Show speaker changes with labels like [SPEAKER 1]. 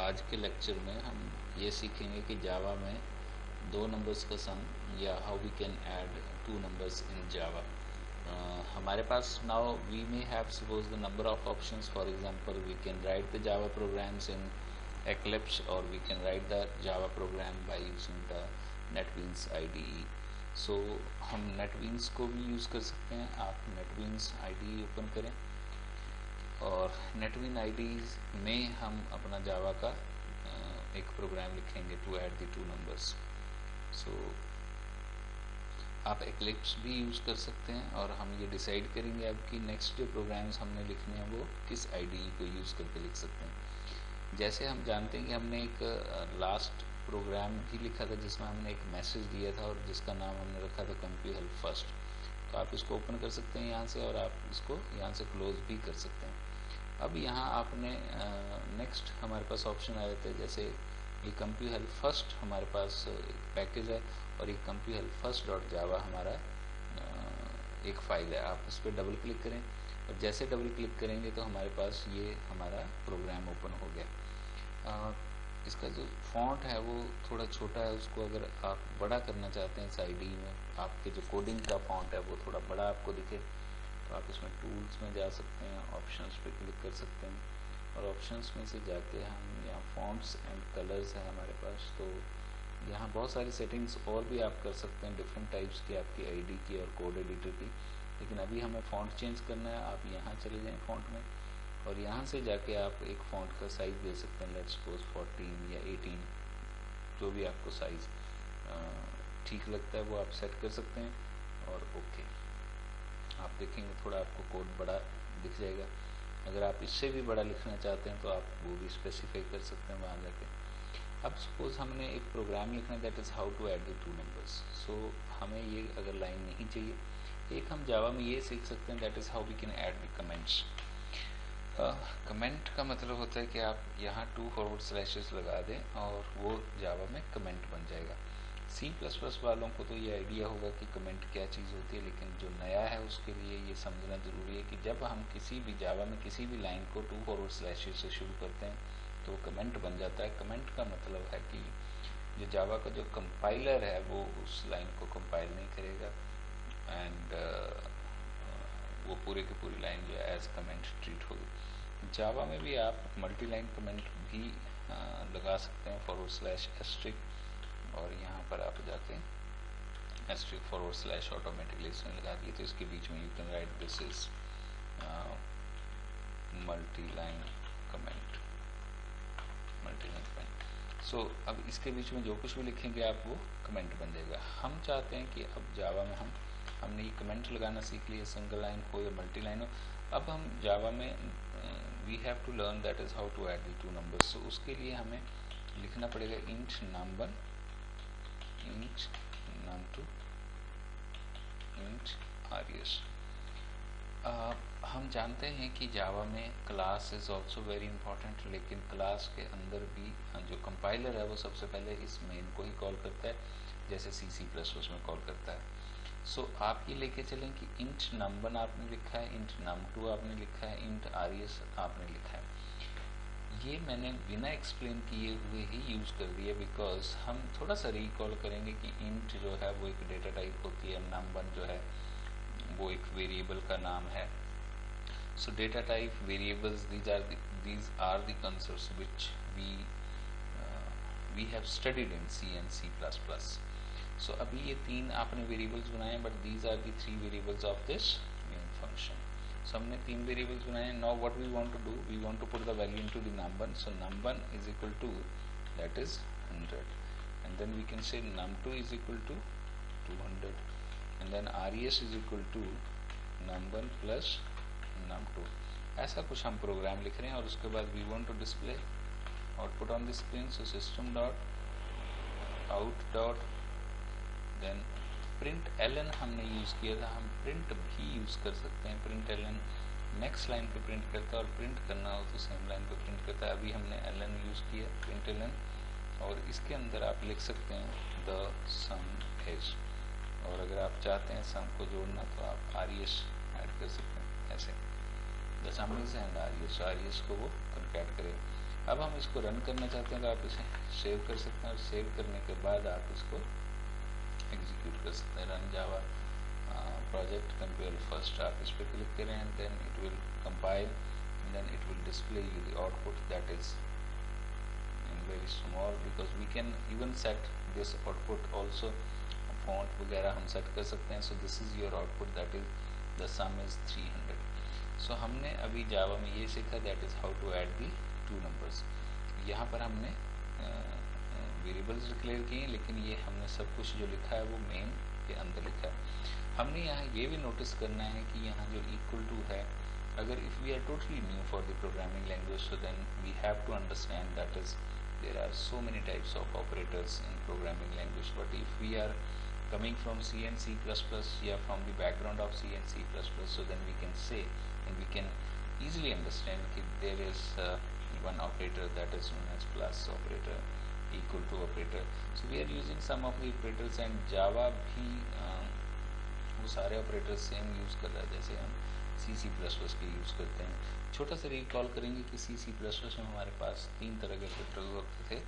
[SPEAKER 1] आज के लेक्चर में हम ये सीखेंगे कि जावा में दो नंबर्स का सम या how we can add two numbers in Java. हमारे पास now we may have suppose the number of options. For example we can write the Java programs in Eclipse or we can write the Java program by using the NetBeans IDE. So हम NetBeans को भी use कर सकते हैं. आप NetBeans IDE open करें और NetBeans IDE में हम अपना जावा का एक प्रोग्राम लिखेंगे to add the two numbers. So आप Eclipse भी यूज़ कर सकते हैं और हम ये डिसाइड करेंगे अब कि नेक्स्ट जो प्रोग्राम्स हमने लिखने हैं वो किस IDE को यूज़ करके लिख सकते हैं. जैसे हम जानते हैं कि हमने एक लास्ट प्रोग्राम भी लिखा था जिसमें हमने एक मैसेज दिया था और जिसका नाम हमने रखा था कंप्यू हेल्प फर्स्ट. तो आप इसको ओपन कर सकते हैं यहाँ से और आप इसको यहाँ से क्लोज भी कर सकते हैं. अब यहाँ आपने नेक्स्ट हमारे पास ऑप्शन आ जाते हैं. जैसे ये कंप्यू हेल्प फर्स्ट हमारे पास एक पैकेज है और ये कंप्यू हेल्प फर्स्ट डॉट जावा हमारा एक फाइल है. आप इस पर डबल क्लिक करें और जैसे डबल क्लिक करेंगे तो हमारे पास ये हमारा प्रोग्राम ओपन हो गया. इसका जो फॉन्ट है वो थोड़ा छोटा है. उसको अगर आप बड़ा करना चाहते हैं इस आईडी में, आपके जो कोडिंग का फॉन्ट है वो थोड़ा बड़ा आपको दिखे तो आप इसमें टूल्स में जा सकते हैं, ऑप्शंस पे क्लिक कर सकते हैं और ऑप्शंस में से जाके हम यहाँ फॉन्ट्स एंड कलर्स है हमारे पास. तो यहाँ बहुत सारी सेटिंग्स और भी आप कर सकते हैं डिफरेंट टाइप्स की आपकी आईडी की और कोड एडिटर की. लेकिन अभी हमें फ़ॉन्ट चेंज करना है. आप यहाँ चले जाएं फ़ॉन्ट में और यहाँ से जाके आप एक फ़ॉन्ट का साइज़ दे सकते हैं. लेट्स सपोज 14 या 18, जो भी आपको साइज़ ठीक लगता है वो आप सेट कर सकते हैं और ओके. आप देखेंगे थोड़ा आपको कोड बड़ा दिख जाएगा. अगर आप इससे भी बड़ा लिखना चाहते हैं तो आप वो भी स्पेसिफाई कर सकते हैं वहाँ जाके. अब सपोज हमने एक प्रोग्राम लिखना, that is how to add the two numbers. So हमें ये अगर लाइन नहीं चाहिए, एक हम जावा में ये सीख सकते हैं, that is how we can add the comments. Comment का मतलब होता है कि आप यहाँ 2 फॉरवर्ड स्लैशेस लगा दें और वो जावा में कमेंट बन जाएगा. C++ वालों को तो ये आइडिया होगा कि कमेंट क्या चीज़ होती है, लेकिन जो नया है उसके लिए ये समझना ज़रूरी है कि जब हम किसी भी जावा में किसी भी लाइन को 2 फॉरवर्ड स्लैशेस से शुरू करते हैं तो वो कमेंट बन जाता है. कमेंट का मतलब है कि जो जावा का जो कंपाइलर है वो उस लाइन को कंपाइल नहीं करेगा एंड वो पूरे की पूरी लाइन जो है एज कमेंट ट्रीट होगी. जावा में भी आप मल्टी लाइन कमेंट भी लगा सकते हैं, फॉरवर्ड स्लैश एस्ट्रिक, और यहाँ पर आप जाके एस्ट्रिक फॉरवर्ड स्लैश ऑटोमेटिकली इसमें लगा दिए तो इसके बीच में you can write this is multi line comment. So अब इसके बीच में जो कुछ भी लिखेंगे आप वो कमेंट बन जाएगा. हम चाहते हैं कि अब जावा में हमने ये कमेंट लगाना सीख लिया, सिंगल लाइन हो या मल्टी लाइन हो. अब हम जावा में we have to learn that is how to add the two numbers. So उसके लिए हमें लिखना पड़ेगा int num1, int num2, int res. हम जानते हैं कि जावा में class is also very important, लेकिन क्लास के अंदर भी जो कंपाइलर है वो सबसे पहले इस मेन को ही कॉल करता है, जैसे C++ में कॉल करता है. सो आप ये लेके चलें कि इंट num1 आपने लिखा है, इंट num2 आपने लिखा है, इंट res आपने लिखा है. ये मैंने बिना एक्सप्लेन किए हुए ही यूज़ कर दिया बिकॉज हम थोड़ा सा रिकॉल करेंगे कि इंट जो है वो एक डेटा टाइप होती है, num1 जो है वो एक वेरिएबल का नाम है. सो data type variables these are the concepts which we have studied in C and C++. So अभी ये 3 आपने वेरिएबल्स बनाए, but these are the 3 variables of this main function. So हमने 3 वेरिएबल्स बनाए. Now what we want to do, we want to put the value into the num1. So num1 is equal to that is 100 and then we can say num2 is equal to 200 and then res is equal to num1 plus num2. ऐसा कुछ हम programme लिख रहे हैं और उसके बाद we want to display output on the screen. So system dot out dot then print ln हमने यूज़ किया था. हम प्रिंट भी यूज़ कर सकते हैं. प्रिंट ln नेक्स्ट लाइन पे प्रिंट करता है और प्रिंट करना हो तो सेम लाइन पे प्रिंट करता है. अभी हमने ln यूज़ किया, प्रिंट ln, और इसके अंदर आप लिख सकते हैं द सम इज, और अगर आप चाहते हैं सम को जोड़ना तो आप res ऐड कर सकते हैं. ऐसे the sum is and res को वो कनकैट करेगा. अब हम इसको रन करना चाहते हैं तो आप इसे सेव कर सकते हैं और सेव करने के बाद आप इसको एग्जीक्यूट कर सकते हैं। Run Java project compare first आप इस पर क्लिक करें and then it will compile and then it will display you the output that is in very small because we can even set this output also, font वगैरह हम set कर सकते हैं। So this is your output that is the sum is 300। So हमने अभी Java में ये सीखा that is how to add the two numbers. यहाँ पर हमने वेरिएबल्स डिक्लेयर किए, लेकिन ये हमने सब कुछ जो लिखा है वो मेन के अंदर लिखा है। हमने यहाँ ये भी नोटिस करना है कि यहाँ जो इक्वल टू है, अगर if we are totally new for the programming language so then we have to understand that is there are so many types of operators in programming language. But if we are coming from C and C++ या from the background of C and C++, so then we can say and we can easily understand that there is one operator that is known as plus operator, equal to operator. So we are using some of the operators and Java भी वो सारे operators same use कर रहा है जैसे हम C++ के use करते हैं। छोटा सा रिकॉल करेंगे कि C++ में हमारे पास 3 तरह के ऑपरेटर्स होते थे।